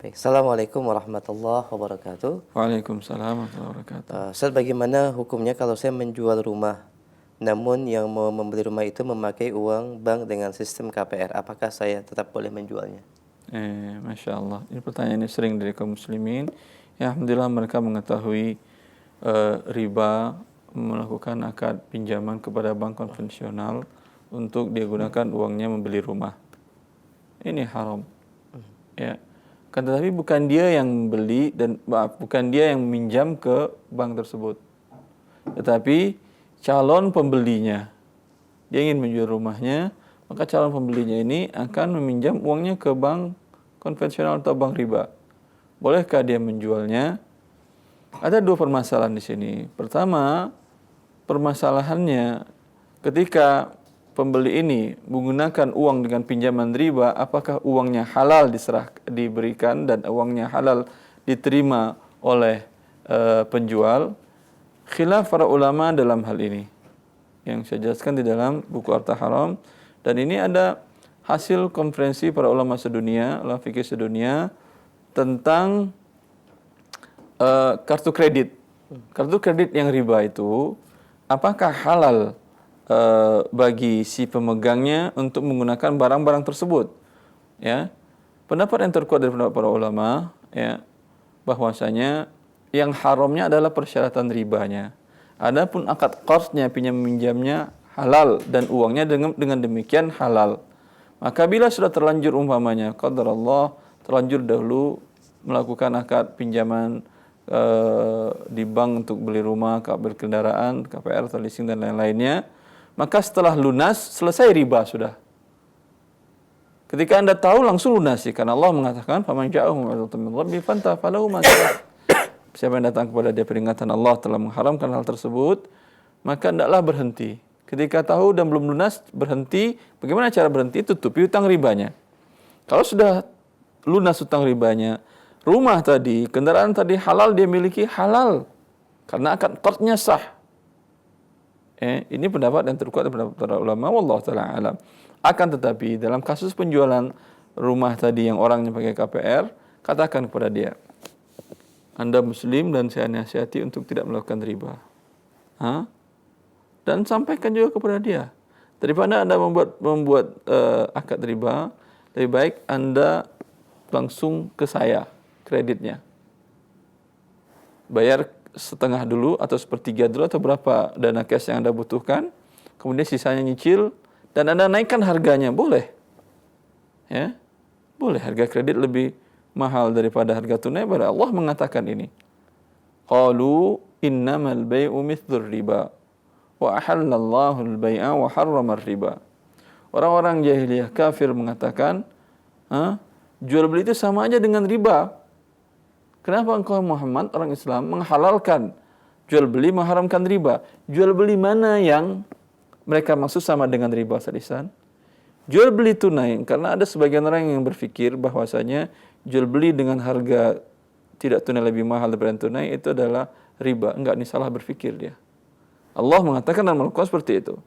A: Baik, Assalamualaikum warahmatullahi wabarakatuh.
B: Waalaikumsalam warahmatullahi wabarakatuh.
A: Ustaz, bagaimana hukumnya kalau saya menjual rumah, namun yang mau membeli rumah itu memakai uang bank dengan sistem KPR, apakah saya tetap boleh menjualnya?
B: Masya Allah. Ini pertanyaan yang sering dari kaum muslimin. Ya, alhamdulillah mereka mengetahui riba, melakukan akad pinjaman kepada bank konvensional untuk dia gunakan uangnya membeli rumah. Ini haram. Ya. Kan tetapi bukan dia yang membeli dan bukan dia yang meminjam ke bank tersebut. Tetapi calon pembelinya. Dia ingin menjual rumahnya, maka calon pembelinya ini akan meminjam uangnya ke bank konvensional atau bank riba. Bolehkah dia menjualnya? Ada dua permasalahan di sini. Pertama, permasalahannya ketika pembeli ini menggunakan uang dengan pinjaman riba, apakah uangnya halal diberikan dan uangnya halal diterima oleh penjual? Khilaf para ulama dalam hal ini yang saya jelaskan di dalam buku Harta Haram, dan ini ada hasil konferensi para ulama sedunia, ulama fikih sedunia tentang kartu kredit. Kartu kredit yang riba itu apakah halal bagi si pemegangnya untuk menggunakan barang-barang tersebut? Ya, pendapat yang terkuat dari pendapat para ulama, ya, bahwasanya yang haramnya adalah persyaratan ribanya. Adapun akad qardnya, pinjam minjamnya halal dan uangnya dengan demikian halal. Maka bila sudah terlanjur umpamanya qadarullah terlanjur dahulu melakukan akad pinjaman di bank untuk beli rumah, berkendaraan, KPR, atau leasing dan lain-lainnya, maka setelah lunas selesai riba sudah. Ketika Anda tahu langsung lunasi, karena Allah mengatakan faman ja'ahu mau'izatun min rabbih fantaha falahu ma salaf. Siapa yang datang kepada dia peringatan Allah telah mengharamkan hal tersebut, maka hendaklah berhenti. Ketika tahu dan belum lunas berhenti, bagaimana cara berhenti? Tutupi hutang ribanya. Kalau sudah lunas hutang ribanya, rumah tadi, kendaraan tadi halal dia miliki, halal karena akad qardnya sah. Ini pendapat yang terkuat dari pendapat para ulama, wallahu taala alam. Akan tetapi dalam kasus penjualan rumah tadi yang orangnya pakai KPR, katakan kepada dia, Anda muslim dan saya nasihati untuk tidak melakukan riba. Dan sampaikan juga kepada dia, Daripada Anda membuat akad riba, lebih baik Anda langsung ke saya kreditnya. Bayar setengah dulu atau sepertiga dulu atau berapa dana cash yang Anda butuhkan, kemudian sisanya nyicil dan Anda naikkan harganya, boleh. Ya. Boleh, harga kredit lebih mahal daripada harga tunai, pada Allah mengatakan ini. Qalu innamal bai'u mithlur riba wa ahallallahu al-bai'a wa harrama riba. Orang-orang jahiliyah kafir mengatakan, jual beli itu sama aja dengan riba. Kenapa engkau Muhammad orang Islam menghalalkan jual beli, mengharamkan riba? Jual beli mana yang mereka maksud sama dengan riba, Ustaz Ihsan? Jual beli tunai, karena ada sebagian orang yang berpikir bahwasanya jual beli dengan harga tidak tunai lebih mahal daripada tunai itu adalah riba. Enggak, ini salah berpikir dia. Allah mengatakan dalam Al-Quran seperti itu.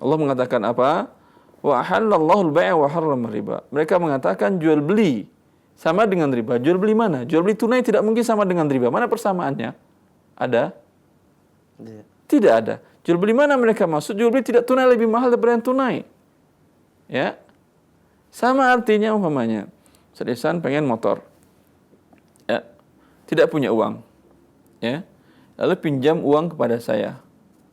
B: Allah mengatakan apa? Wa ahallallahu al-bai'a wa harrama riba. Mereka mengatakan jual beli sama dengan riba. Jual beli mana? Jual beli tunai tidak mungkin sama dengan riba. Mana persamaannya? Ada? Tidak ada. Jual beli mana mereka maksud? Jual beli tidak tunai lebih mahal daripada yang tunai. Ya. Sama artinya umpamanya. Ustaz Ihsan pengen motor. Ya. Tidak punya uang. Ya. Lalu pinjam uang kepada saya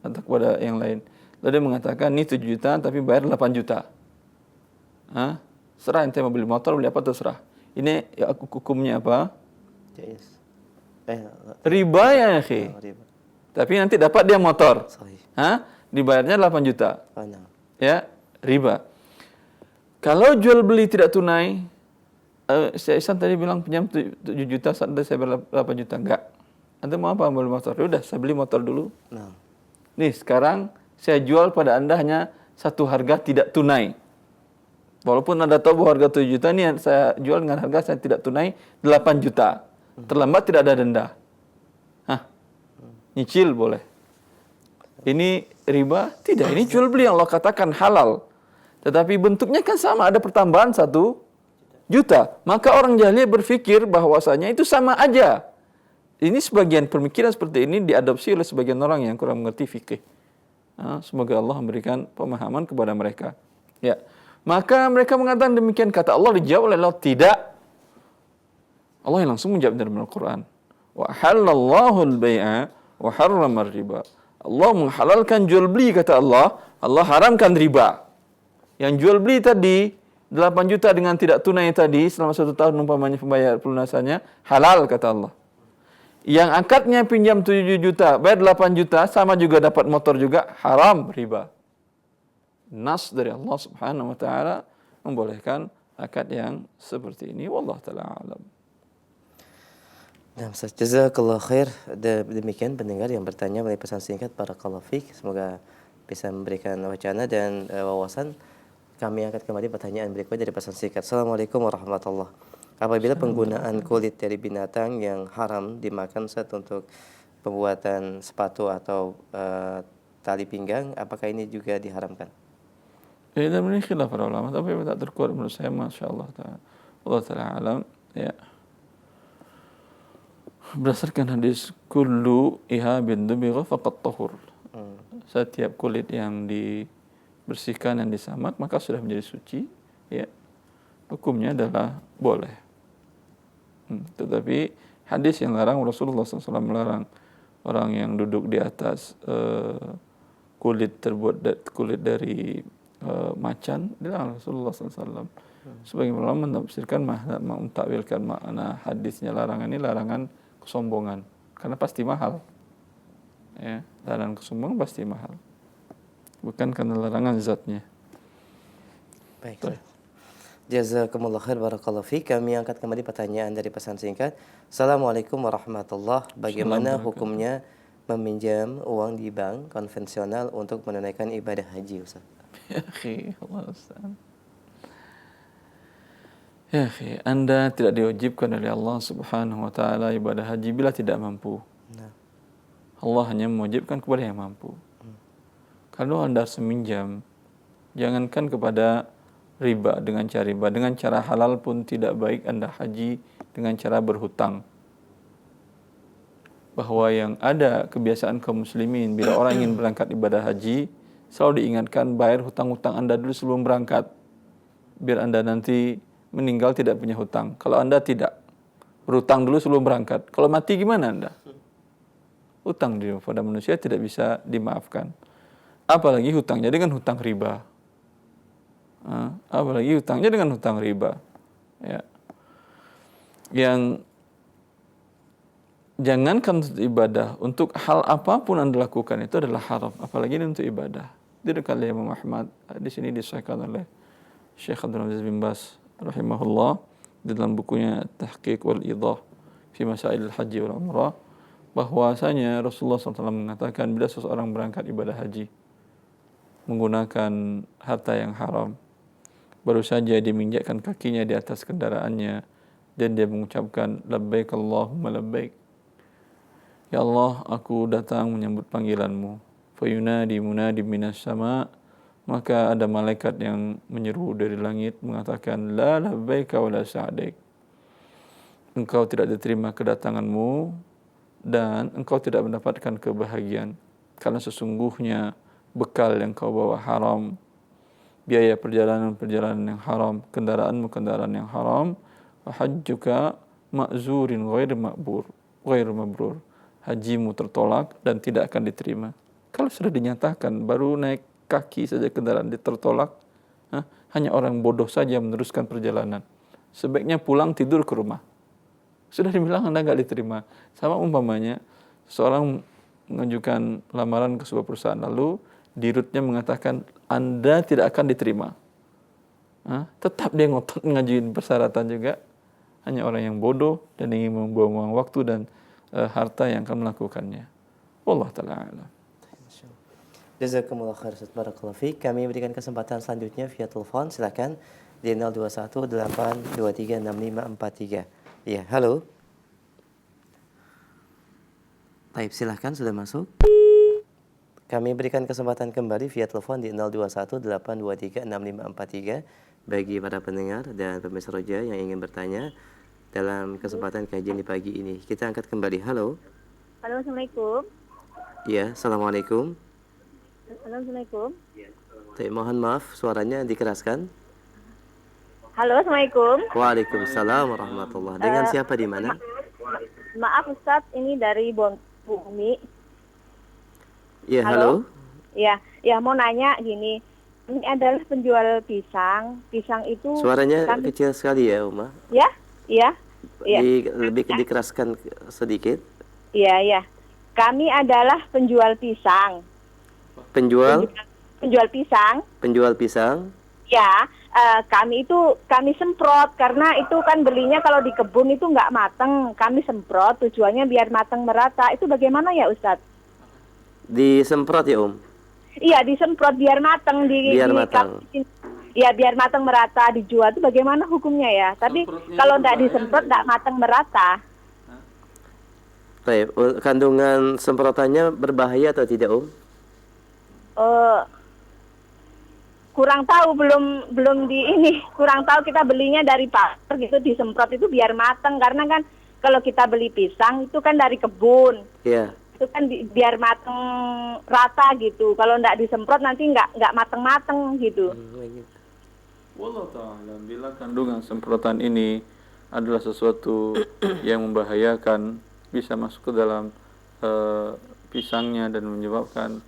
B: atau kepada yang lain. Lalu dia mengatakan ini 7 juta tapi bayar 8 juta. Serah ente mau beli motor, beli apa terserah. Ini ya, hukumnya apa?
A: Jais.
B: Riba ya, akhi.
A: Riba.
B: Tapi nanti dapat dia motor.
A: Sahih.
B: Dibayarnya 8 juta.
A: Nah.
B: Ya, riba. Kalau jual beli tidak tunai, saya Ihsan tadi bilang pinjam 7 juta, saat saya bayar 8 juta. Enggak. Anda mau apa? Mau beli motor? Udah, saya beli motor dulu.
A: Nah.
B: Nih, sekarang saya jual pada Anda hanya satu harga tidak tunai. Walaupun Anda tahu bahwa harga 7 juta ini saya jual dengan harga saya tidak tunai 8 juta. Terlambat tidak ada denda. Nyicil boleh. Ini riba? Tidak, ini jual beli yang Allah katakan halal. Tetapi bentuknya kan sama, ada pertambahan 1 juta. Maka orang jahiliyah berpikir bahwasanya itu sama aja. Ini sebagian pemikiran seperti ini diadopsi oleh sebagian orang yang kurang mengerti fikih. Semoga Allah memberikan pemahaman kepada mereka. Ya. Maka mereka mengatakan demikian, kata Allah, dijawab oleh Allah, tidak. Allah yang langsung menjawab dalam Al-Quran. Wa halallahu al-bai'a wa harrama riba. Allah menghalalkan jual beli, kata Allah. Allah haramkan riba. Yang jual beli tadi 8 juta dengan tidak tunai tadi selama 1 tahun umpamanya pembayar pelunasannya halal, kata Allah. Yang akadnya pinjam 7 juta, bayar 8 juta, sama juga dapat motor juga, haram riba. Nas dari Allah Subhanahu wa taala membolehkan akad yang seperti ini. Wallahu taala alam.
A: Nah, jazakallah khair. Demikian pendengar yang bertanya melalui pesan singkat, barakallahu fiik. Semoga bisa memberikan wacana dan wawasan. Kami angkat kembali pertanyaan berikutnya dari pesan singkat. Assalamualaikum warahmatullahi wabarakatuh. Apabila penggunaan kulit dari binatang yang haram dimakan untuk pembuatan sepatu atau tali pinggang, apakah ini juga diharamkan?
B: Ya, dan ini khilaf para ulama, tapi tak terkuat menurut saya, Masya Allah ta'ala. Allah ta'ala alam. Ya. Berdasarkan hadis, kullu ihabin dubigha faqat tahur. Setiap kulit yang dibersihkan, yang disamak, maka sudah menjadi suci. Ya. Hukumnya adalah boleh. Tetapi hadis yang larang, Rasulullah SAW melarang orang yang duduk di atas kulit kulit dari macan, dilarang Rasulullah SAW. Sebagian ulama menafsirkan mentakwilkan makna hadisnya larangan ini larangan kesombongan, karena pasti mahal. Ya, larangan kesombongan pasti mahal, bukan karena larangan zatnya.
A: Baik. Jazakumullah khair, barakallahu fiik. Kami angkat kembali pertanyaan dari pesan singkat. Assalamualaikum warahmatullahi wabarakatuh. Bagaimana hukumnya meminjam uang di bank konvensional untuk menunaikan ibadah haji, Ustaz?
B: Ya akhi, Allah Ustaz. Ya akhi, Anda tidak diwajibkan oleh Allah Subhanahu wa taala ibadah haji bila tidak mampu. Allah hanya mewajibkan kepada yang mampu. Kalau Anda seminjam, jangankan kepada riba, dengan cara halal pun tidak baik Anda haji dengan cara berhutang. Bahwa yang ada kebiasaan kaum muslimin bila orang ingin berangkat ibadah haji, selalu diingatkan bayar hutang-hutang Anda dulu sebelum berangkat. Biar Anda nanti meninggal tidak punya hutang. Kalau Anda tidak berhutang dulu sebelum berangkat, kalau mati gimana Anda? Hutang pada manusia tidak bisa dimaafkan. Apalagi hutangnya dengan hutang riba. Apalagi hutangnya dengan hutang riba. Ya. Yang jangankan untuk ibadah, untuk hal apapun Anda lakukan itu adalah haram, apalagi ini untuk ibadah. Diriwayatkan oleh Imam Ahmad, di sini disahkan oleh Syekh Abdul Aziz bin Baz rahimahullah dalam bukunya Tahqiq wal Idah fi Masail Haji wal Umrah, bahwasanya Rasulullah SAW mengatakan bila seseorang berangkat ibadah haji menggunakan harta yang haram, baru saja dia menginjakkan kakinya di atas kendaraannya dan dia mengucapkan labbaik Allahumma labbaik, ya Allah, aku datang menyambut panggilanmu. Fayunadi munadi minas sama, maka ada malaikat yang menyeru dari langit mengatakan la labbaika wa la sa'daik, engkau tidak diterima kedatanganmu dan engkau tidak mendapatkan kebahagiaan, karena sesungguhnya bekal yang kau bawa haram, biaya perjalanan yang haram, kendaraan yang haram, wa hajjuka ma'zurin ghairu mabrur, hajimu tertolak dan tidak akan diterima. Kalau sudah dinyatakan baru naik kaki saja kendaraan tertolak, hanya orang bodoh saja meneruskan perjalanan. Sebaiknya pulang tidur ke rumah. Sudah dibilang Anda nggak diterima. Sama umpamanya seorang mengajukan lamaran ke sebuah perusahaan, lalu dirutnya mengatakan Anda tidak akan diterima. Tetap dia ngotot ngajuin persyaratan juga. Hanya orang yang bodoh dan ingin membuang-buang waktu dan harta yang akan melakukannya. Wallahu ta'ala a'lam.
A: Jazakumullah khair, Ustaz. Barakallahu fiik. Kami berikan kesempatan selanjutnya via telepon. Silakan di 0218236543. Ya, halo. Baik, silakan, sudah masuk. Kami berikan kesempatan kembali via telepon di 0218236543 bagi para pendengar dan pemirsa Roja yang ingin bertanya dalam kesempatan kajian di pagi ini. Kita angkat kembali. Halo.
C: Halo, Assalamualaikum.
A: Ya, Assalamualaikum.
C: Halo, Assalamualaikum.
A: Mohon maaf, suaranya dikeraskan.
C: Halo, Assalamualaikum.
A: Waalaikumsalam warahmatullahi. Dengan siapa di mana?
C: Maaf Ustadz, ini dari Bumi.
A: Ya, halo.
C: Ya, mau nanya gini. Ini adalah penjual pisang. Pisang itu
A: Suaranya kecil sekali ya, Uma.
C: Ya.
A: Lebih dikeraskan sedikit.
C: Iya. Kami adalah penjual pisang.
A: Penjual
C: pisang.
A: Penjual pisang.
C: Ya, kami semprot karena itu kan belinya kalau di kebun itu nggak mateng. Kami semprot tujuannya biar mateng merata. Itu bagaimana ya Ustadz?
A: Disemprot ya,
C: Iya, disemprot biar mateng
A: matang.
C: Iya, biar mateng merata dijual itu bagaimana hukumnya ya? Tapi kalau nggak disemprot nggak mateng merata.
A: Baik, kandungan semprotannya berbahaya atau tidak,
C: Kurang tahu, belum kurang tahu, kita belinya dari pasar gitu, disemprot itu biar mateng karena kan kalau kita beli pisang itu kan dari kebun.
A: Iya.
C: Itu kan biar mateng rata gitu. Kalau nggak disemprot nanti nggak mateng gitu.
B: Wallahu ta'ala, bila kandungan semprotan ini adalah sesuatu yang membahayakan, bisa masuk ke dalam pisangnya dan menyebabkan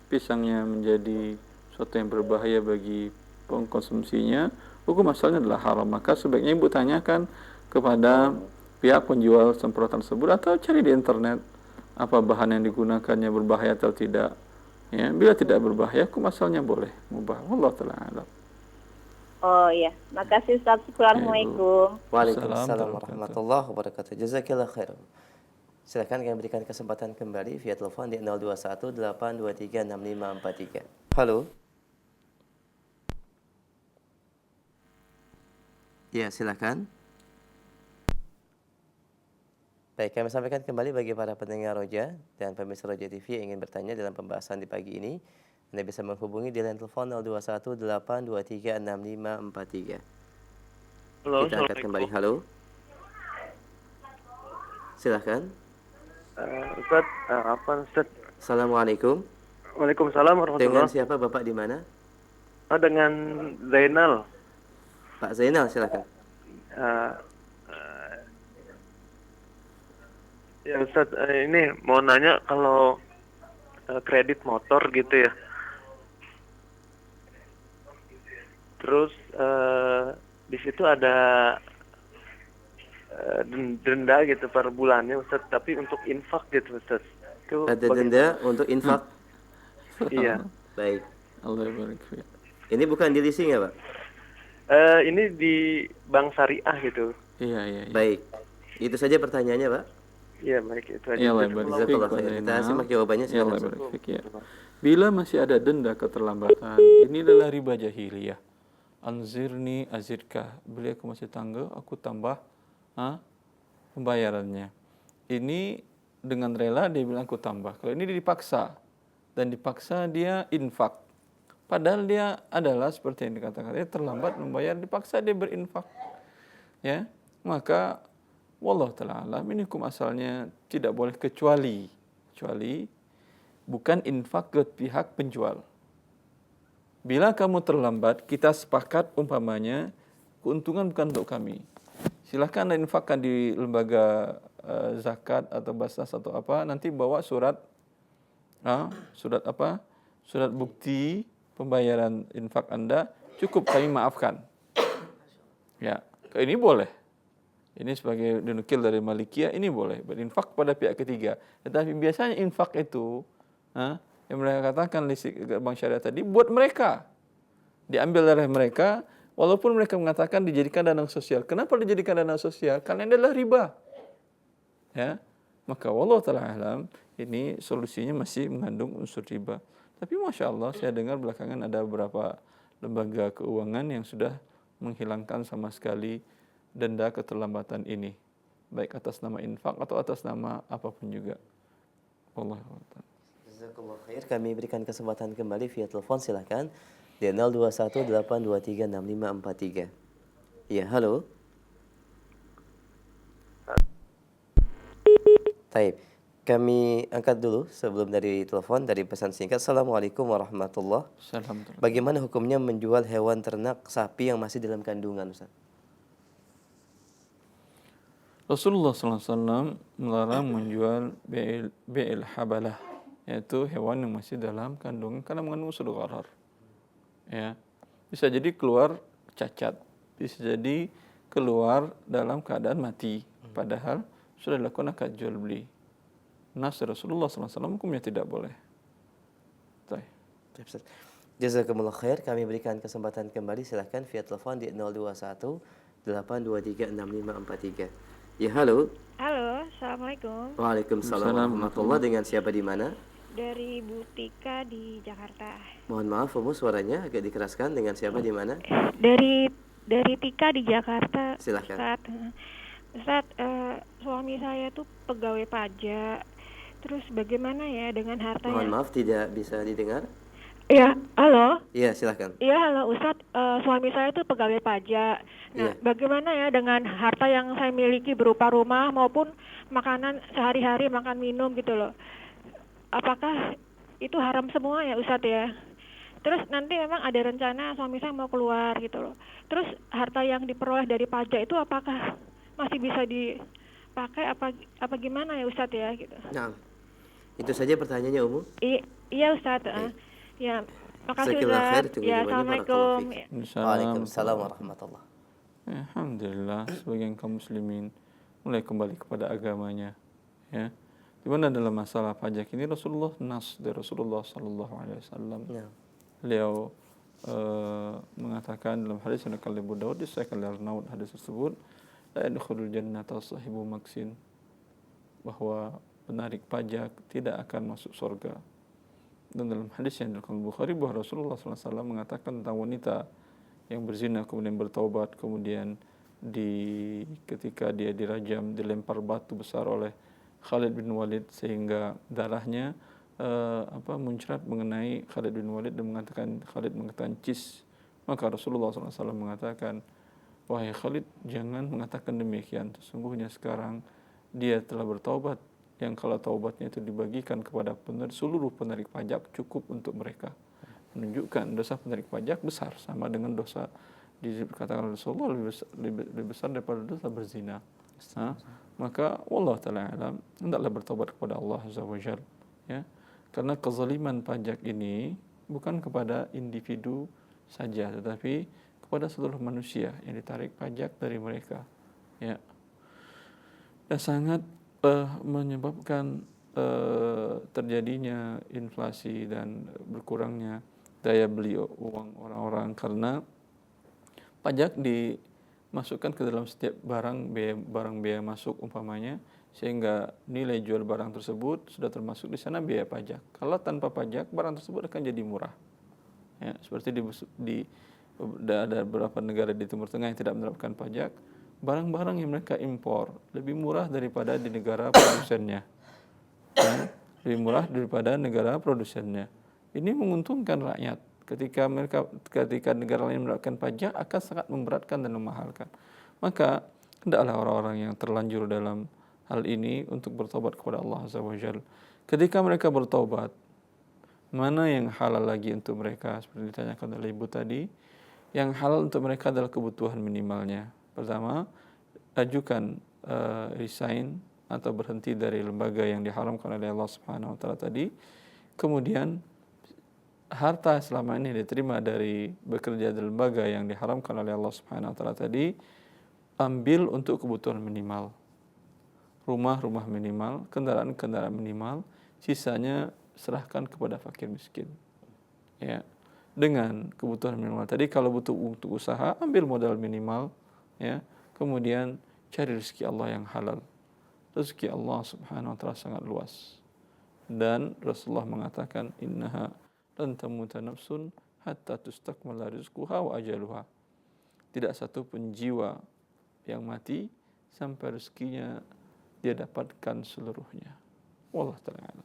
B: pisangnya menjadi sesuatu yang berbahaya bagi pengkonsumsinya, hukum asalnya adalah haram. Maka sebaiknya ibu tanyakan kepada pihak penjual semprotan tersebut atau cari di internet apa bahan yang digunakannya berbahaya atau tidak. Ya, bila tidak berbahaya, hukum asalnya boleh mubah. Wallahu ta'ala a'lam.
C: Oh iya, makasih Ustaz. Assalamualaikum.
A: Waalaikumsalam warahmatullahi wabarakatuh. Jazakallah khair. Silakan kami berikan kesempatan kembali via telepon di 0218236543. Halo. Ya, silakan. Baik, kami sampaikan kembali bagi para pendengar Roja dan pemirsa Roja TV yang ingin bertanya dalam pembahasan di pagi ini. Anda bisa menghubungi di line telepon 0218236543.
E: Halo,
A: Kita angkat kembali. Halo. Silahkan.
E: Ustaz, Ustaz?
A: Assalamualaikum.
E: Waalaikumsalam
A: Dengan
E: warahmatullahi.
A: siapa Bapak di mana?
E: Dengan Zainal.
A: Pak Zainal, silakan.
E: Eh, ya Ustaz, ini mau nanya kalau kredit motor gitu ya. Terus di situ ada denda gitu per bulannya Ustaz, tapi untuk infak gitu Ustaz. Itu
A: Ada denda untuk infak.
E: Iya.
A: Baik.
B: Allah barik fiik.
A: Ini bukan di leasing ya, Pak?
E: Ini di bank syariah gitu.
B: Iya, iya, iya.
A: Baik. Itu saja pertanyaannya, Pak.
E: Iya baik itu aja.
B: Ya Allah barik fiik.
A: Jazakallah
B: Pak
A: khair. Kita
B: Zainal.
A: simak jawabannya,
B: Ya
A: silakan.
B: Allah
A: Ustaz.
B: barik fiik ya. Bila masih ada denda keterlambatan, ini adalah riba jahiliyah. Anzirni azirkah. Beli aku masih tangga, aku tambah pembayarannya. Ini dengan rela dia bilang aku tambah. Kalau ini dipaksa dan dipaksa dia infak. Padahal dia adalah seperti yang dikatakan, dia terlambat membayar, dipaksa dia berinfak. Ya, maka wallahu taala alam, ini hukum asalnya tidak boleh kecuali bukan infak ke pihak penjual. Bila kamu terlambat, kita sepakat umpamanya keuntungan bukan untuk kami. Silahkan Anda infakkan di lembaga zakat atau basnas atau apa, nanti bawa surat surat bukti pembayaran infak Anda, cukup kami maafkan. Ya, ini boleh. Ini sebagai dinukil dari Malikiyah, ini boleh berinfak pada pihak ketiga. Tetapi biasanya infak itu yang mereka katakan di bank syariah tadi buat mereka. Diambil dari mereka, walaupun mereka mengatakan dijadikan dana sosial. Kenapa dijadikan dana sosial? Karena ini adalah riba. Ya. Maka wallahu ta'ala alam, ini solusinya masih mengandung unsur riba. Tapi Masya Allah, saya dengar belakangan ada beberapa lembaga keuangan yang sudah menghilangkan sama sekali denda keterlambatan ini. Baik atas nama infak atau atas nama apapun juga. Wallahu a'lam.
A: Jazakallah khair. Kami berikan kesempatan kembali via telepon, silakan. Di 0218236543. Ya, halo. Taib. Kami angkat dulu sebelum dari telepon, dari pesan singkat. Assalamualaikum warahmatullahi wabarakatuh.
B: Salam.
A: Bagaimana hukumnya menjual hewan ternak sapi yang masih dalam kandungan, Ustaz?
B: Rasulullah SAW melarang menjual bi'il habalah, yaitu hewan yang masih dalam kandungan karena mengandung unsur gharar. Ya, bisa jadi keluar cacat, bisa jadi keluar dalam keadaan mati, padahal sudah dilakukan akad jual beli. Nas Rasulullah SAW hukumnya tidak boleh. Baik.
A: Jazakumullah khair. Kami berikan kesempatan kembali, silakan via telepon di 0218236543. Ya, halo.
G: Halo, Assalamualaikum.
A: Waalaikumsalam warahmatullahi. Dengan siapa di mana?
G: Dari Bu Tika di Jakarta.
A: Mohon maaf, Umu, suaranya agak dikeraskan. Dengan siapa di mana?
G: Dari Tika di Jakarta.
A: Silahkan.
G: Ustaz, suami saya tuh pegawai pajak. Terus bagaimana ya dengan hartanya?
A: Mohon maaf, tidak bisa didengar.
G: Ya, halo.
A: Iya, silahkan.
G: Iya, halo Ustaz. Suami saya tuh pegawai pajak. Nah,
A: Iya.
G: bagaimana ya dengan harta yang saya miliki berupa rumah maupun makanan sehari-hari, makan minum gitu loh. Apakah itu haram semua ya Ustaz ya? Terus nanti memang ada rencana suami saya mau keluar gitu loh. Terus harta yang diperoleh dari pajak itu apakah masih bisa dipakai apa gimana ya Ustaz ya gitu?
A: Nah, itu saja pertanyaannya, Umu.
G: Iya Ustaz. Ya, makasih
A: Jazakallah
G: Ustaz.
A: khair. Tunggu
G: Ya,
A: jawabannya.
G: Assalamualaikum.
A: Barakallahu fiik.
B: Salam.
A: Waalaikumsalam warahmatullahi.
B: Alhamdulillah, sebagian kaum muslimin mulai kembali kepada agamanya. Ya, di mana dalam masalah pajak ini Rasulullah dari Rasulullah Sallallahu Alaihi Wasallam.
A: Ya.
B: Beliau mengatakan dalam hadis yang Abu Daud, disahkan oleh Arnaud, hadis tersebut, la yadkhulul jannata sahibu maksin, bahwa penarik pajak tidak akan masuk surga. Dan dalam hadis yang diriwayatkan Bukhari bahwa Rasulullah SAW mengatakan tentang wanita yang berzina kemudian bertaubat, kemudian ketika dia dirajam dilempar batu besar oleh Khalid bin Walid sehingga darahnya muncrat mengenai Khalid bin Walid dan Khalid mengatakan cis. Maka Rasulullah SAW mengatakan, wahai Khalid, jangan mengatakan demikian, sesungguhnya sekarang dia telah bertaubat yang kalau taubatnya itu dibagikan kepada seluruh penarik pajak cukup untuk mereka. Menunjukkan dosa penarik pajak besar sama dengan dosa dikatakan Rasulullah lebih besar daripada dosa berzina. Maka wallahu taala alam, hendaklah bertobat kepada Allah Azza wa Jalla, ya. Karena kezaliman pajak ini bukan kepada individu saja, tetapi kepada seluruh manusia yang ditarik pajak dari mereka, ya. Dan sangat menyebabkan terjadinya inflasi dan berkurangnya daya beli uang orang-orang, karena pajak dimasukkan ke dalam setiap barang biaya masuk umpamanya, sehingga nilai jual barang tersebut sudah termasuk di sana biaya pajak. Kalau tanpa pajak barang tersebut akan jadi murah. Ya, seperti ada beberapa negara di Timur Tengah yang tidak menerapkan pajak, barang-barang yang mereka impor lebih murah daripada di negara produsennya. Ya, lebih murah daripada negara produsennya. Ini menguntungkan rakyat. Ketika negara lain menerapkan pajak akan sangat memberatkan dan memahalkan. Maka hendaklah orang-orang yang terlanjur dalam hal ini untuk bertobat kepada Allah Azza wa Jalla. Ketika mereka bertobat, mana yang halal lagi untuk mereka? Seperti ditanyakan oleh ibu tadi, yang halal untuk mereka adalah kebutuhan minimalnya. Pertama, ajukan resign atau berhenti dari lembaga yang diharamkan oleh Allah Subhanahu wa taala tadi. Kemudian harta selama ini diterima dari bekerja di lembaga yang diharamkan oleh Allah Subhanahu wa taala tadi, ambil untuk kebutuhan minimal. Rumah minimal, kendaraan minimal, sisanya serahkan kepada fakir miskin. Ya. Dengan kebutuhan minimal tadi, kalau butuh untuk usaha, ambil modal minimal, ya. Kemudian cari rezeki Allah yang halal. Rezeki Allah Subhanahu wa taala sangat luas. Dan Rasulullah mengatakan, innaha lan tamuta nafsun hatta tustakmala rizquha wa ajaluha. Tidak satu pun jiwa yang mati sampai rezekinya dia dapatkan seluruhnya. Wallahu ta'ala.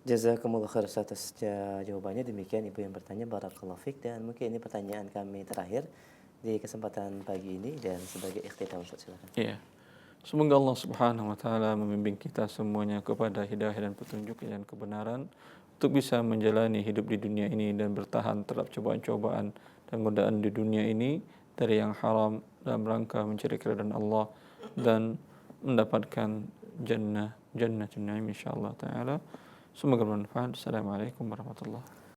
A: Jazakumullah khair atas jawabannya. Demikian ibu yang bertanya, barakallahu fiik. Dan mungkin ini pertanyaan kami terakhir di kesempatan pagi ini, dan sebagai ikhtitam, silakan.
B: Iya. Semoga Allah Subhanahu wa taala membimbing kita semuanya kepada hidayah dan petunjuk dan kebenaran untuk bisa menjalani hidup di dunia ini dan bertahan terhadap cobaan-cobaan dan godaan di dunia ini dari yang haram dalam rangka mencari keridhaan Allah dan mendapatkan jannah na'im insyaallah taala. Semoga bermanfaat. Assalamualaikum warahmatullahi wabarakatuh.